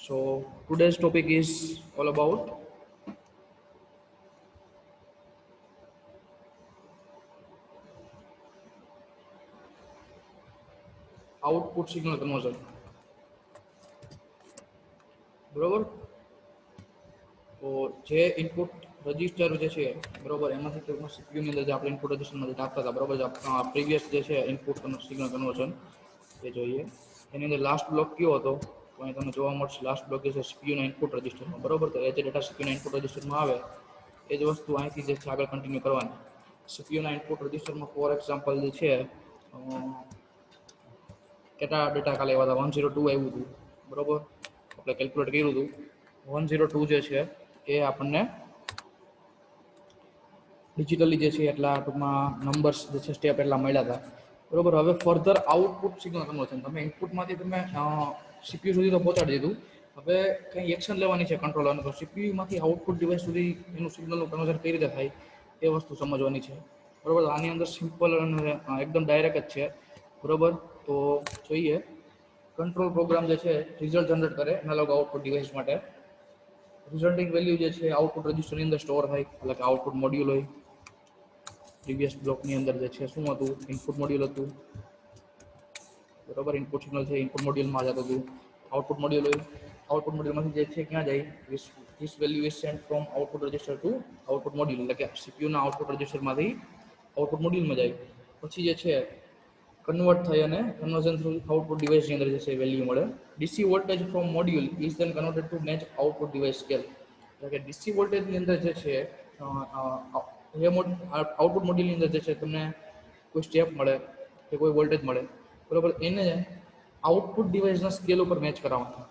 So today's topic is all about output signal conversion. બરોબર. તો જે ઇનપુટ રજિસ્ટર જે છે બરોબર એમાંથી ટૂંકમાં સીપીયુ ની અંદર જે આપણે ઇનપુટ રજિસ્ટરમાં જે આપતા હતા બરોબર પ્રીવિયસ જે છે ઇનપુટ સિગ્નલ કન્વર્ઝન એ જોઈએ. એની અંદર લાસ્ટ બ્લોક કયો હતો તો અહીં તમને જોવા મળશે. લાસ્ટ બ્લોક જે છે સીપીયુના ઇનપુટ રજિસ્ટરમાં બરોબર. તો એ જે ડેટા સીપીયુના ઇનપુટ રજિસ્ટરમાં આવે એ જ વસ્તુ અહીંથી જે છે આગળ કન્ટિન્યુ કરવાની. સીપીયુના ઇનપુટ રજિસ્ટરમાં ફોર એક્ઝામ્પલ જે છે કેટલા ડેટા કાલે આવ્યા હતા 102 આવ્યું હતું બરોબર. આપણે કેલ્ક્યુલેટ કર્યું હતું 102 જે છે એ આપણને ડિજિટલી જે છે એટલા ટૂંકમાં નંબર્સ જે છે સ્ટેપ એટલા મળ્યા હતા બરોબર. હવે ફર્ધર આઉટપુટ સિગ્નલ કન્વર્ઝન તમે ઇનપુટમાંથી તમે સીપીયુ સુધી તો પહોંચાડી દીધું. હવે કંઈ એક્શન લેવાની છે કંટ્રોલરને તો સીપીયુમાંથી આઉટપુટ ડિવાઇસ સુધી એનું સિગ્નલનું કન્વર્ઝન કઈ રીતે થાય એ વસ્તુ સમજવાની છે બરોબર. આની અંદર સિમ્પલ અને એકદમ ડાયરેક્ટ જ છે બરોબર. તો જોઈએ કંટ્રોલ પ્રોગ્રામ જે છે રિઝલ્ટ જનરેટ કરે એનાલોગ આઉટપુટ ડિવાઇસ માટે. રિઝલ્ટિંગ વેલ્યુ જે છે આઉટપુટ રજિસ્ટરની અંદર સ્ટોર થાય એટલે કે આઉટપુટ મોડ્યુલ હોય. પ્રીવિયસ બ્લોકની અંદર જે છે શું હતું ઇનપુટ મોડ્યુલ હતું બરોબર. ઇનપુટ સિગ્નલ છે ઇનપુટ મોડ્યુલમાં જતું હતું. આઉટપુટ મોડ્યુલ હોય. આઉટપુટ મોડ્યુલમાંથી જે છે ક્યાં જાય this value is sent from output register to output module એટલે કે સીપીયુના આઉટપુટ રજિસ્ટરમાંથી આઉટપુટ મોડ્યુલમાં જાય. પછી જે છે કન્વર્ટ થઈ અને કન્વર્ઝન થ્રુ આઉટપુટ ડિવાઇસની અંદર જે છે વેલ્યુ મળે. DC voltage from module is then converted to match output device scale એટલે કે ડીસી વોલ્ટેજની અંદર જે છે આઉટપુટ મોડ્યુલની અંદર જે છે તમને કોઈ સ્ટેપ મળે કે કોઈ વોલ્ટેજ મળે બરોબર. એને આઉટપુટ ડિવાઇસના સ્કેલ ઉપર મેચ કરાવવાનું.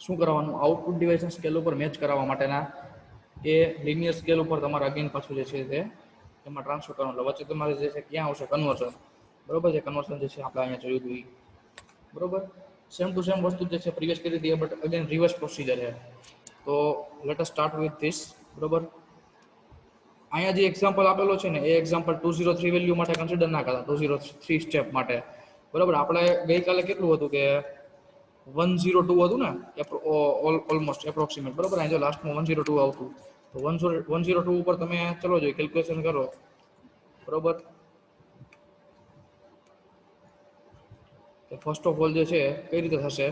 શું કરવાનું આઉટપુટ ડિવાઇસના સ્કેલ ઉપર મેચ કરાવવા માટેના એ લિનિયર સ્કેલ ઉપર તમારે અગેન પાછું જે છે તે એમાં ટ્રાન્સફર કરવાનું. વચ્ચે તમારે જે છે ક્યાં આવશે કન્વર્ઝન બરોબર. જે કન્વર્ઝન જે છે આપણે અહીંયા જોયું હતું બરોબર. સેમ ટુ સેમ વસ્તુ જે છે પ્રીવિયસ કરી હતી બટ અગેન રિવર્સ પ્રોસિજર છે. તો let us start with this બરોબર. અહીંયા જે એક્ઝામ્પલ આપેલો છે ને એ એક્ઝામ્પલ 203 વેલ્યુ માટે કન્સિડર ના કરતા 203 સ્ટેપ માટે બરોબર. આપણે ગઈકાલે કેટલું હતું કે 102 હતું ને ઓલમોસ્ટ એપ્રોક્સિમેટ બરોબર. અહીં જો લાસ્ટમાં 102 આવતું તો 102 ઉપર તમે ચલો જોઈએ કેલ્ક્યુલેશન કરો બરોબર. ફર્સ્ટ ઓફ ઓલ જે છે કઈ રીતે થશે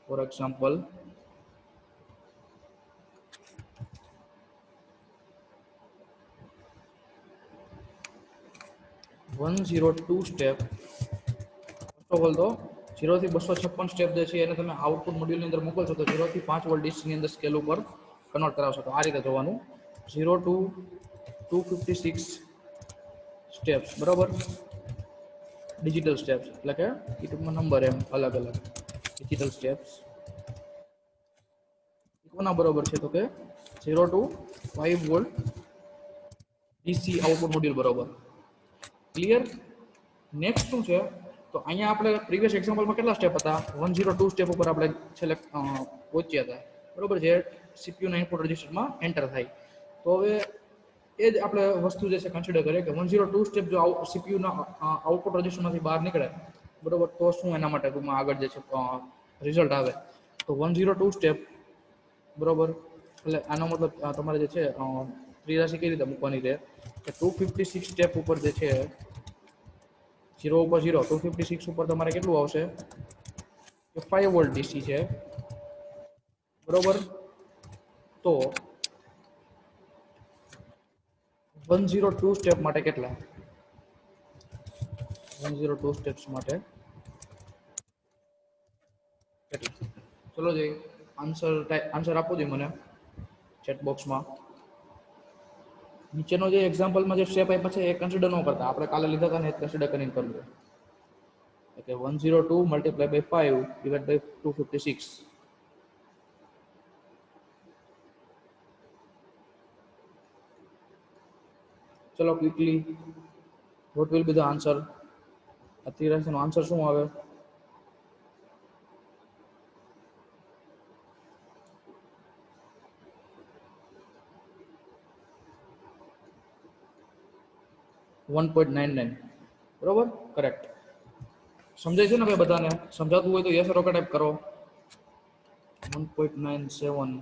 for example 102 step first of all તો 0 થી 256 સ્ટેપ જે છે એને તમે આઉટપુટ મોડ્યુલની અંદર મોકલશો તો 0 થી 5 વોલ્ટ ડીસીની અંદર સ્કેલ ઉપર કન્વર્ટ કરાવશો. તો આ રીતે જોવાનું 0 to 256 સ્ટેપ્સ બરોબર. ડિજિટલ સ્ટેપ્સ એટલે કે ટૂંકમાં નંબર એમ અલગ અલગ ડિજિટલ સ્ટેપ્સ કોના બરોબર છે તો કે 0 to 5 volt DC output module બરોબર. ક્લિયર. નેક્સ્ટ શું છે તો અહીંયા આપણે પ્રીવિયસ એક્ઝામ્પલમાં કેટલા સ્ટેપ હતા 102 સ્ટેપ ઉપર આપણે છેલ્લે પહોંચ્યા હતા બરોબર. જે સીપીયુના ઇનપુટ રજિસ્ટરમાં એન્ટર થાય. તો હવે એ જ આપણે વસ્તુ જે છે કન્સિડર કરીએ કે 102 સ્ટેપ જો સીપીયુના આઉટપુટ રજિસ્ટરમાંથી બહાર નીકળે બરોબર તો શું એના માટે ટૂંકમાં આગળ જે છે રિઝલ્ટ આવે તો 102 સ્ટેપ બરોબર. એટલે આનો મતલબ તમારે જે છે ત્રિરાશિ કઈ રીતે મૂકવાની છે કે 256 સ્ટેપ ઉપર જે છે 0 ઉપર 0 256 ઉપર તમારે કેટલું આવશે કે 5 વોલ્ટ ડીસી છે બરોબર. તો 102 સ્ટેપ માટે કેટલા 102 સ્ટેપ્સ માટે કેટલા ચલો જઈ આન્સર આપો જોઈએ મને ચેટ બોક્સમાં. નીચેનો જે એક્ઝામ્પલમાં જે સ્ટેપ આપ્યા છે એ કન્સિડર ન કરતા આપણે કાલે લીધા હતા ને એ કન્સિડર કરીને કરવું. એટલે 102 મલ્ટીપ્લાય બાય 5 ડિવાઇડ બાય 256. ચલો quickly what will be the answer. આ ત્રિરાશીનો આન્સર શું આવે 1.99 બરોબર કરેક્ટ. સમજાય છે ને ભાઈ બધાને? સમજાતું હોય તો યસ રોકે ટાઈપ કરો. 1.97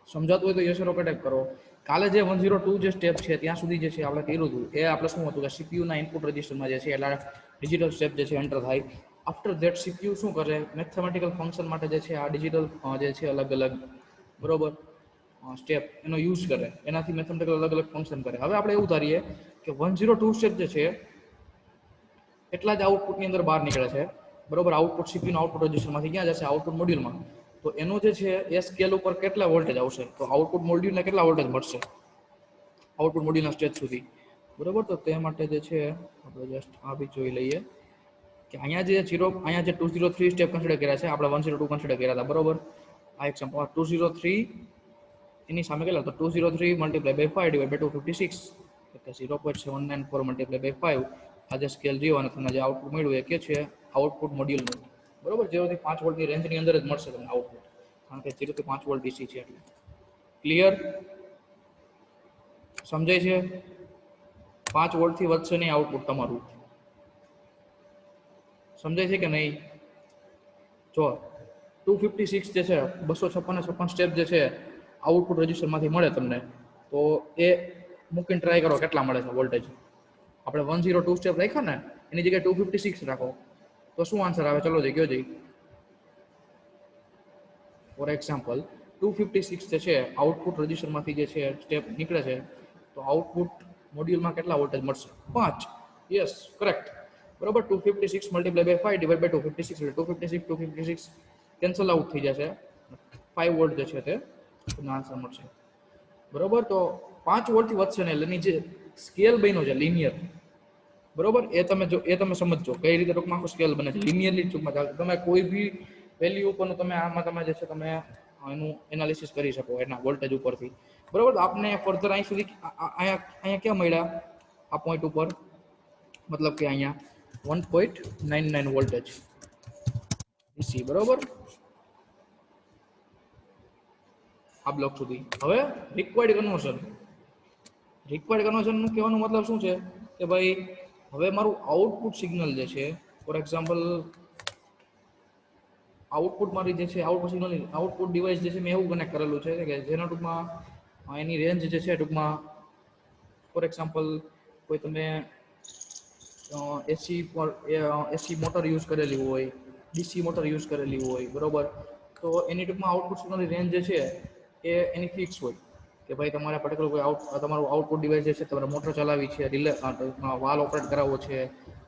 સમજાતું હોય તો યસ ઓર ટાઈપ કરો. કાલે જે 102 જે સ્ટેપ છે ત્યાં સુધી જે છે આપણે કર્યું હતું એ આપણે શું હતું કે સીપીયુ ના ઇનપુટ રજિસ્ટરમાં જે છે એટલા ડિજિટલ સ્ટેપ જે છે એન્ટર થાય. આફ્ટર ધેટ સીપીયુ શું કરે, મેથેમેટિકલ ફંક્શન માટે જે છે આ ડિજિટલ જે છે અલગ અલગ બરોબર સ્ટેપ એનો યુઝ કરે, એનાથી મેથેમેટિકલ અલગ અલગ ફંક્શન કરે. હવે આપણે એવું ધારીએ કે 102 સ્ટેપ જે છે એટલા જ આઉટપુટની અંદર બહાર નીકળે છે બરોબર. આઉટપુટ સીપીયુ આઉટપુટ રજિસ્ટરમાંથી ક્યાં જશે, આઉટપુટ મોડ્યુલમાં. તો એનો જે છે એ સ્કેલ ઉપર કેટલા વોલ્ટેજ આવશે, તો આઉટપુટ મોડ્યુલને કેટલા વોલ્ટેજ મળશે આઉટપુટ મોડ્યુલના સ્ટેજ સુધી બરોબર. તો તે માટે જે છે આપણે જસ્ટ આ બી જોઈ લઈએ કે અહીંયા જે 203 સ્ટેપ કન્સિડર કર્યા છે, આપણે 102 કન્સિડર કર્યા હતા બરોબર. આ એક સંપૂર્ણ 203 એની સામે કેટલા, તો 203 મલ્ટીપ્લાય બાય 5 ડિવાઇડ બાય 256 એટલે 0.794 મલ્ટીપ્લાય બાય 5. આ જે સ્કેલ રહ્યો અને તમને જે આઉટપુટ મળ્યું એ કે છે આઉટપુટ મોડ્યુલનું બરોબર. 0 થી 5 વોલ્ટની રેન્જની અંદર જ મળશે તમને આઉટપુટ, કારણ કે 0 થી 5 વોલ્ટ ડીસી છે એટલે. ક્લિયર, સમજાય છે? 5 વોલ્ટથી વધશે નહીં આઉટપુટ તમારું, સમજાય છે કે નહીં? જો 256 જે છે 256 સ્ટેપ જે છે આઉટપુટ રજિસ્ટરમાંથી મળે તમને, તો એ મૂકીને ટ્રાય કરો કેટલા મળે છે વોલ્ટેજ. આપણે 102 સ્ટેપ રાખ્યા ને એની જગ્યાએ 256 રાખો તો શું આન્સર આવે, ચલો જઈ ગયો જઈ. ફોર એક્ઝામ્પલ 256 જે છે આઉટપુટ રજિસ્ટરમાંથી જે છે સ્ટેપ નીકળે છે, તો આઉટપુટ મોડ્યુલમાં કેટલા વોલ્ટેજ મળશે, 5. યસ કરેક્ટ બરોબર. 256 મલ્ટીપ્લાય બાય 5 ડિવાઇડ બાય 256 એટલે 256 કેન્સલ આઉટ થઈ જશે, 5 વોલ્ટ જે છે તે આન્સર મળશે બરોબર. તો 5 વોલ્ટથી વધશે ને એટલે એની જે સ્કેલ બન્યો છે લિનિયર બરોબર, એ તમે સમજો કઈ રીતે ટૂંકમાં આખો સ્કેલ બને છે લિનિયરલી ટૂંકમાં ચાલે. તમે કોઈ બી વેલ્યુ ઉપરનું તમે આમાં તમે જે છે તમે એનું એનાલિસિસ કરી શકો એના વોલ્ટેજ ઉપરથી બરોબર. આપને ફર્ધર અહીં સુધી અહીંયા ક્યાં મળ્યા આ પોઈન્ટ ઉપર, મતલબ કે અહીંયા 1.99 વોલ્ટેજ ડીસી બરોબર આ બ્લોક સુધી. હવે રિક્વાયર્ડ કન્વર્ઝનનું કહેવાનો મતલબ શું છે કે ભાઈ હવે મારું આઉટપુટ સિગ્નલ જે છે, ફોર એક્ઝામ્પલ આઉટપુટ મારી જે છે આઉટપુટ ડિવાઇસ જે છે મેં એવું કનેક્ટ કરેલું છે કે જેના ટૂંકમાં એની રેન્જ જે છે ટૂંકમાં ફોર એક્ઝામ્પલ કોઈ તમે એસી મોટર યુઝ કરેલી હોય, ડીસી મોટર યુઝ કરેલી હોય બરોબર, તો એની ટૂંકમાં આઉટપુટ સિગ્નલની રેન્જ જે છે એ એની ફિક્સ હોય કે ભાઈ તમારે પર્ટિક્યુલર કોઈ તમારું આઉટપુટ ડિવાઇસ જે છે તમારે મોટર ચલાવવી છે, વાલ ઓપરેટ કરાવવો છે,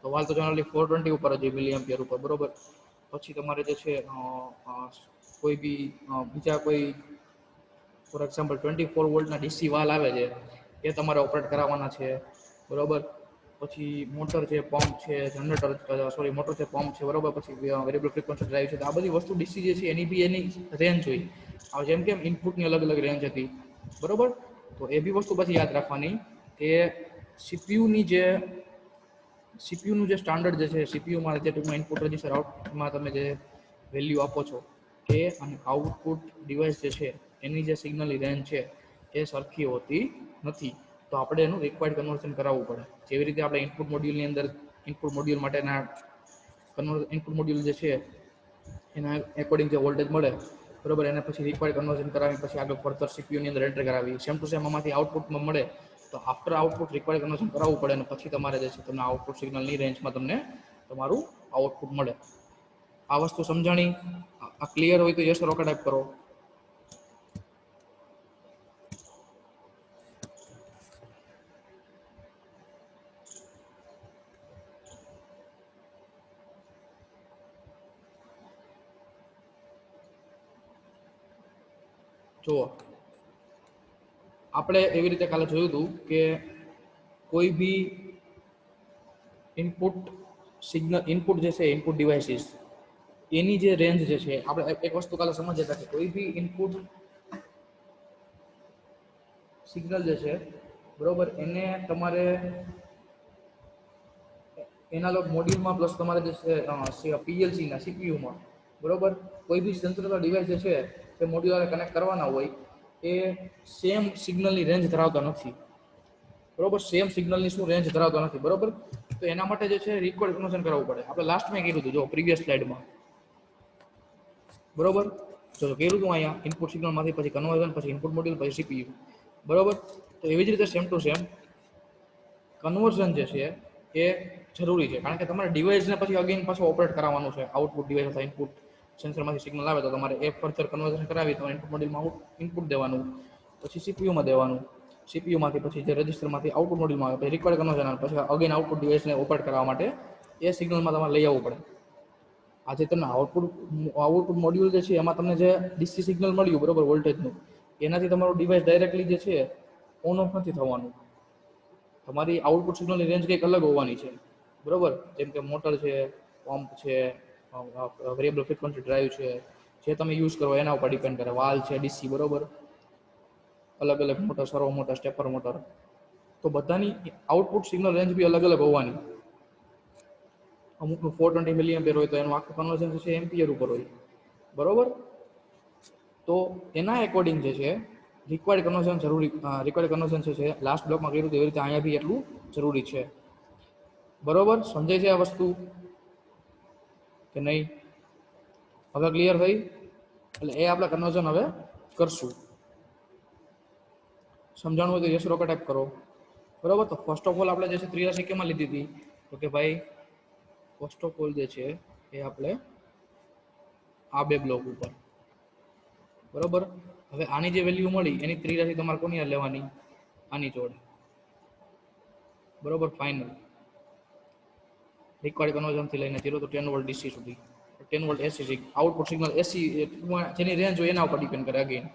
તો વાલ તો જનરલી 420 ઉપર જ મિલી એમ્પિયર ઉપર બરોબર. પછી તમારે જે છે કોઈ બી બીજા કોઈ ફોર એક્ઝામ્પલ 24 વોલ્ટના ડીસી વાલ આવે છે એ તમારે ઓપરેટ કરાવવાના છે બરોબર. પછી મોટર છે, પંપ છે, જનરેટર મોટર છે, પંપ છે બરોબર. પછી વેરિયેબલ ફ્રીક્વન્સી ડ્રાઈવ છે. આ બધી વસ્તુ ડીસી જે છે એની બી એની રેન્જ હોય. હવે જેમ કેમ ઇનપુટની અલગ અલગ રેન્જ હતી બરોબર, તો એ બી વસ્તુ પછી યાદ રાખવાની કે સીપીયુનું જે સ્ટાન્ડર્ડ જે છે સીપીયુમાં જે ટૂંકમાં ઇનપુટ રજિસ્ટર આઉટપુટમાં તમે જે વેલ્યુ આપો છો એ અને આઉટપુટ ડિવાઇસ જે છે એની જે સિગ્નલની રેન્જ છે એ સરખી હોતી નથી. તો આપણે એનું રિક્વાયર્ડ કન્વર્ઝન કરાવવું પડે. જેવી રીતે આપણે ઇનપુટ મોડ્યુલની અંદર ઇનપુટ મોડ્યુલ માટેના ઇનપુટ મોડ્યુલ જે છે એના એકોર્ડિંગ જે વોલ્ટેજ મળે બરોબર, એને પછી રિક્વાયર્ડ કન્વર્ઝન કરાવી પછી આગળ ફર્ધર સીપીયુની અંદર એન્ટર કરાવી. સેમ ટુ સેમ આમાંથી આઉટપુટમાં મળે તો આફ્ટર આઉટપુટ રિક્વાયર્ડ કન્વર્ઝન કરાવવું પડે અને પછી તમારે જે છે તમને આઉટપુટ સિગ્નલની રેન્જમાં તમને તમારું આઉટપુટ મળે. આ વસ્તુ સમજાણી? આ ક્લિયર હોય તો યસ ઓર ટાઈપ કરો. જુઓ આપણે એવી રીતે કાલે જોયું હતું કે કોઈ બી ઇનપુટ જે છે ઇનપુટ ડિવાઇસીસ એની જે રેન્જ જે છે આપણે એક વસ્તુ કાલે સમજ્યા હતા કે કોઈ બી ઇનપુટ સિગ્નલ જે છે બરોબર એને તમારે એનાલોગ મોડ્યુલમાં પ્લસ તમારે જે છે પીએલસીના સીપીયુમાં બરોબર કોઈ બી સેન્સરવાળા ડિવાઇસ જે છે એ મોડ્યુલ કનેક્ટ કરવાના હોય એ સેમ સિગ્નલની રેન્જ ધરાવતા નથી બરોબર. સેમ સિગ્નલની શું રેન્જ ધરાવતા નથી બરોબર. તો એના માટે જે છે રિક્વાયર્ડ કન્વર્ઝન કરાવવું પડે. આપણે લાસ્ટમાં કીધું હતું જો પ્રીવિયસ સ્લાઇડમાં બરોબર. જો કર્યું હતું અહીંયા ઇનપુટ સિગ્નલમાંથી પછી કન્વર્ઝન, પછી ઇનપુટ મોડ્યુલ, પછી સીપીયુ. બરોબર. તો એવી જ રીતે સેમ ટુ સેમ કન્વર્ઝન જે છે એ જરૂરી છે, કારણ કે તમારે ડિવાઇસને પછી અગેન પાછું ઓપરેટ કરાવવાનું છે. આઉટપુટ ડિવાઇસ અથવા ઇનપુટ સેન્સરમાંથી સિગ્નલ આવે તો તમારે એ ફર્ધર કન્વર્ઝન કરાવી તમારે ઇનપુટ મોડ્યુલમાં ઇનપુટ દેવાનું, પછી સીપીયુમાં દેવાનું, સીપીયુમાંથી પછી જે રજિસ્ટરમાંથી આઉટપુટ મોડ્યુલમાં આવે પછી રિક્વાયર્ડ કન્વર્ઝન આવે, પછી અગેન આઉટપુટ ડિવાઇસને ઓપરેટ કરવા માટે એ સિગ્નલમાં તમારે લઈ આવવું પડે. આજે તમને આઉટપુટ મોડ્યુલ જે છે એમાં તમને જે ડીસી સિગ્નલ મળ્યું બરોબર વોલ્ટેજનું, એનાથી તમારું ડિવાઇસ ડાયરેક્ટલી જે છે ઓન ઓફ નથી થવાનું. તમારી આઉટપુટ સિગ્નલની રેન્જ કંઈક અલગ હોવાની છે. બરોબર. જેમ કે મોટર છે, પંપ છે, વેરિયેબલ ફ્રીક્વન્સી ડ્રાઈવ છે, જે તમે યુઝ કરો એના ઉપર ડિપેન્ડ કરે. વાલ છે ડીસી, બરોબર, અલગ અલગ મોટર, સર્વો મોટર, સ્ટેપર મોટર, તો બધાની આઉટપુટ સિગ્નલ રેન્જ બી અલગ અલગ હોવાની. અમુકનું 420 મિલી એમ્પિયર હોય તો એનું આખું કન્વર્ઝન છે એમ્પિયર ઉપર હોય. બરોબર. તો એના એકોર્ડિંગ જે છે રિક્વાયર્ડ કન્વર્ઝન છે લાસ્ટ બ્લોકમાં કર્યું એવી રીતે અહીંયા બી એટલું જરૂરી છે. બરોબર. સમજાય છે આ વસ્તુ કે નહીં? હવે ક્લિયર થઈ? એટલે એ આપણે કન્વર્ઝન હવે કરશું. સમજાણું હોય તો યસ રોકા ટાઈપ કરો. બરોબર. તો ફર્સ્ટ ઓફ ઓલ આપણે જે છે ત્રિરાશી કેમાં લીધી હતી? તો કે ભાઈ ફર્સ્ટ ઓફ ઓલ જે છે એ આપણે આ બે બ્લોક ઉપર. બરોબર. હવે આની જે વેલ્યુ મળી એની ત્રિરાશી તમારે કોની યાદ લેવાની? આની જોડે. બરોબર. ફાઇનલ રિક્વાયર્ડ કન્વર્ઝનથી લઈને 0 to 10 વોલ્ટ ડીસી સુધી, 10 વોલ્ટ એસી આઉટપુટ સિગ્નલ એસી જેની રેન્જ હોય એના ઉપર ડિપેન્ડ કરે. અગેન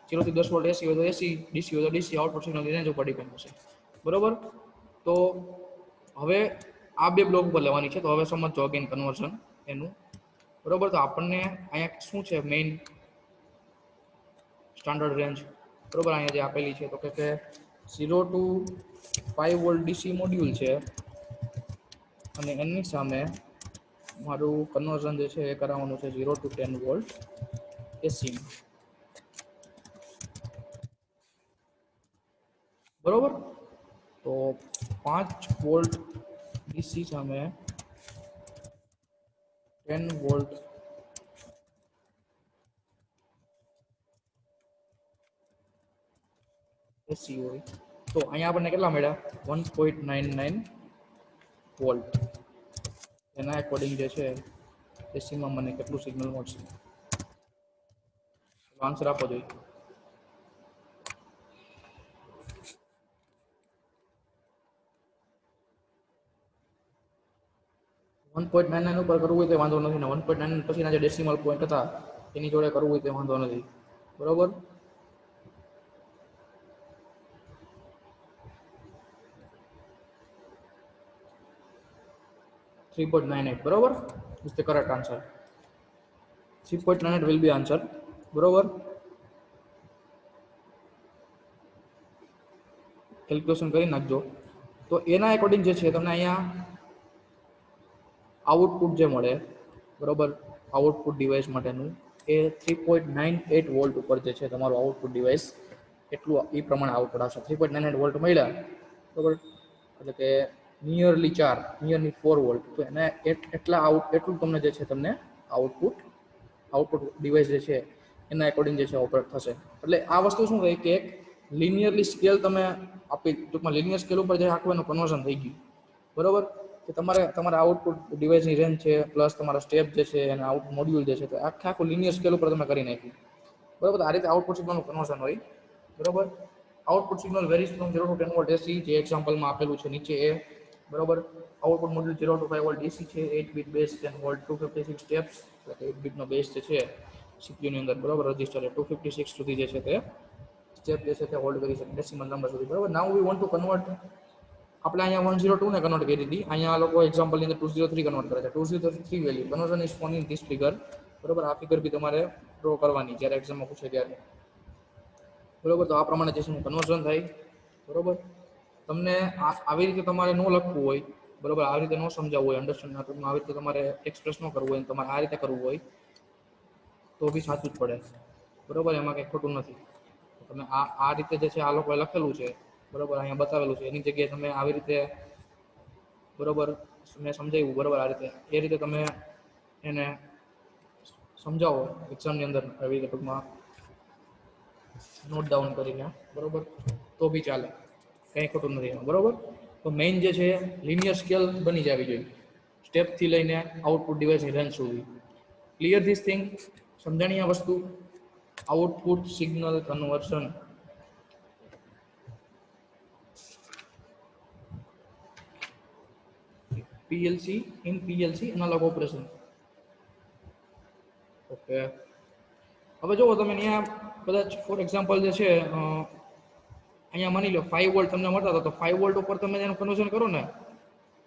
0 થી 10 વોલ્ટ એસી હોય તો એસી, ડીસી હોય તો ડીસી, આઉટપુટ સિગ્નલની રેન્જ ઉપર ડિપેન્ડ કરશે. બરોબર. તો હવે આ બે બ્લોક ઉપર લેવાની છે. તો હવે સમજો અગેન કન્વર્ઝન એનું. બરોબર. તો આપણને અહીંયા શું છે મેઇન સ્ટાન્ડર્ડ રેન્જ? બરોબર. અહીંયા જે આપેલી છે તો કે 0 to 5 વોલ્ટ ડીસી મોડ્યુલ છે અને એની સામે મારું કન્વર્ઝન જે છે એ કરાવવાનું છે 0 to 10 વોલ્ટ એસી. બરોબર. તો 5 વોલ્ટ ડીસી સામે 10 વોલ્ટ એસી હોય તો અહીંયા આપણને કેટલા મળ્યા? 1.99 વોલ્ટ. એના એકોર્ડિંગ જે છે એસીમાં મને કેટલું સિગ્નલ મળશે? આન્સર આપવો જોઈએ. .99 ઉપર કરવું હોય તો વાંધો નથી ને 1.99 પછીના જે ડેસિમલ પોઈન્ટ હતા એની જોડે કરવું હોય તો વાંધો નથી. બરોબર. .398 બરોબર is the correct answer. 3.98 will be answer. બરોબર. કેલ્ક્યુલેશન કરી નાખજો. તો એના એકોર્ડિંગ જે છે તમને અહીંયા આઉટપુટ જે મળે, બરોબર, આઉટપુટ ડિવાઇસ માટેનું એ 3.98 વોલ્ટ ઉપર જે છે તમારું આઉટપુટ ડિવાઇસ એટલું એ પ્રમાણે આઉટપુટ આવશે. 3.98 વોલ્ટ મળ્યા, બરોબર, એટલે કે નિયરલી 4 વોલ્ટ. તો એને એટલું તમને જે છે તમને આઉટપુટ ડિવાઇસ જે છે એના એકોર્ડિંગ જે છે ઓપરેટ થશે. એટલે આ વસ્તુ શું કહે કે એક લિનિયરલી સ્કેલ તમે આપી, ટૂંકમાં લિનિયર સ્કેલ ઉપર જે આખું એનું કન્વર્ઝન થઈ ગયું. બરોબર. કે તમારા આઉટપુટ ડિવાઇસની રેન્જ છે પ્લસ તમારા સ્ટેપ જે છે અને આઉટપુટ મોડ્યુલ જે છે તો આખું લિનિયર સ્કેલ ઉપર તમે કરી નાખ્યું. બરોબર. આ રીતે આઉટપુટ સિગ્નલનું કન્વર્ઝન હોય. બરોબર. Output signal varies from 0 to 10 volt AC જે એક્ઝામ્પલમાં આપેલું છે નીચે એ. બરોબર. Output module 0 to 5 volt DC છે, 8 બીટ બેઝ 10 વોલ્ટ 256 સ્ટેપ્સ, એટલે કે 8 બીટનો બેઝ જે છે સીપીયુ ની અંદર, બરોબર, રજિસ્ટર 256 સુધી જે છે તે સ્ટેપ જે છે તે હોલ્ડ કરી શકે ડેસિમલ નંબર સુધી. બરોબર. નાઉ વી વોન્ટ ટુ કન્વર્ટ. આપણે અહીંયા 102 ને કન્વર્ટ કરી હતી, અહીંયા આ લોકો એક્ઝામ્પલની અંદર 203 કન્વર્ટ કરે છે. 203 value conversion is phone in this figure. બરોબર. આ ફિગર બી તમારે ડ્રો કરવાની જ્યારે એક્ઝામમાં પૂછે ત્યારે. બરોબર. તો આ પ્રમાણે જે છે કન્વર્ઝન થાય. બરોબર. તમને આવી રીતે તમારે ન લખવું હોય, બરોબર, આવી રીતે ન સમજાવવું હોય, અન્ડરસ્ટેન્ડ આવી રીતે તમારે એક્સપ્રેસ ન કરવું હોય, તમારે આ રીતે કરવું હોય તો બી સાચું જ પડે. બરોબર. એમાં કંઈ ખોટું નથી. તમે આ રીતે જે છે આ લોકોએ લખેલું છે, બરોબર, અહીંયા બતાવેલું છે, એની જગ્યાએ તમે આવી રીતે, બરોબર, મેં સમજાવ્યું, બરોબર, આ રીતે એ રીતે તમે એને સમજાવો એક્ઝામની અંદર આવી રીતે ટૂંકમાં નોટ ડાઉન કરીને, બરોબર, તો બી ચાલે, કંઈ ખોટું નથી એમાં, બરોબર. તો મેઇન જે છે લિનિયર સ્કેલ બની જવી જોઈએ, સ્ટેપથી લઈને આઉટપુટ ડિવાઇસની રેન્જ સુધી. Clear this thing? સમજાણી આ વસ્તુ? Output signal conversion. PLC in PLC analog operation. Okay. હવે જુઓ તમે અહીંયા કદાચ ફોર એક્ઝામ્પલ જે છે અહીંયા માની લો 5 વોલ્ટ તમને મળતા હતા, તો 5 વોલ્ટ ઉપર તમે એનું કન્વર્ઝન કરો ને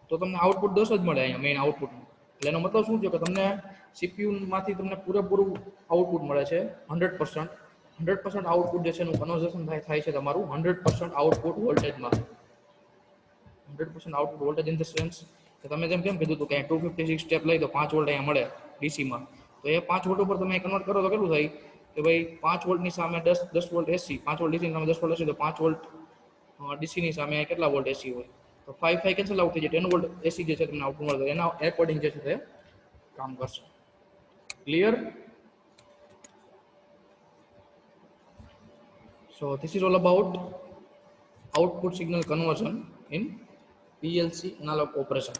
તો તમને આઉટપુટ 10 જ મળે અહીંયા મેઇન આઉટપુટ. એટલે એનો મતલબ શું છે કે તમને સીપીયુમાંથી તમને પૂરેપૂરું આઉટપુટ મળે છે 100%. 100% આઉટપુટ જે છે એનું કન્વર્ઝન થાય છે તમારું 100% આઉટપુટ વોલ્ટેજમાં. 100% output voltage in the sense કે તમે જેમ કેમ કીધું હતું કે 256 સ્ટેપ લઈ તો 5 વોલ્ટ અહીંયા મળે ડીસીમાં, તો એ 5 વોલ્ટ ઉપર તમે કન્વર્ટ કરો તો કેટલું થાય કે ભાઈ 5 વોલ્ટની સામે 10 વોલ્ટ એસી, 5 વોલ્ટ ડીસી સામે 10 વોલ્ટ એસી, તો 5 વોલ્ટ ડીસીની સામે કેટલા વોલ્ટ એસી હોય, તો 5 કેન્સલ આઉટ થઈ જાય, 10 વોલ્ટ એસી જે છે તમને આઉટપુટ મળે, એના એકોર્ડિંગ જે છે તે કામ કરશે. Clear? So this is all about output signal conversion in PLC analog operation.